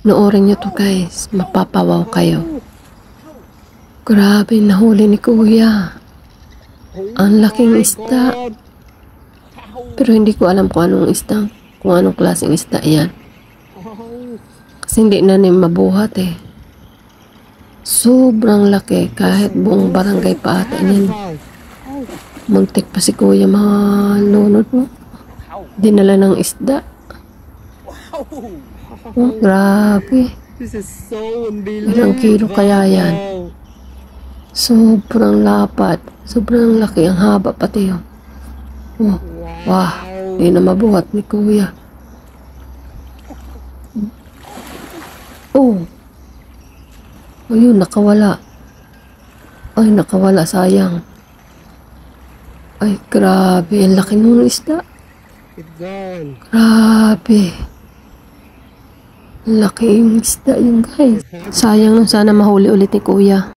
Noorin nyo to guys, mapapawaw kayo. Grabe, nahuli ni Kuya. Ang laking isda. Pero hindi ko alam kung anong isda, kung anong klaseng isda yan. Kasi hindi na mabuhat eh. Sobrang laki, kahit buong barangay pa ata niyan. Muntik pa si Kuya malunod mo. Dinala ng isda. Oh, grabe. Ilang kilo kaya yan? Sobrang lapad. Sobrang laki. Ang haba pati yun. Oh, wah. Hindi na mabuhat ni Kuya. Oh. Ayun, nakawala. Ay, nakawala. Sayang. Ay, grabe. Ang laki nung isda. Grabe. Laking isda yun guys. Sayang, sana mahuli ulit ni Kuya.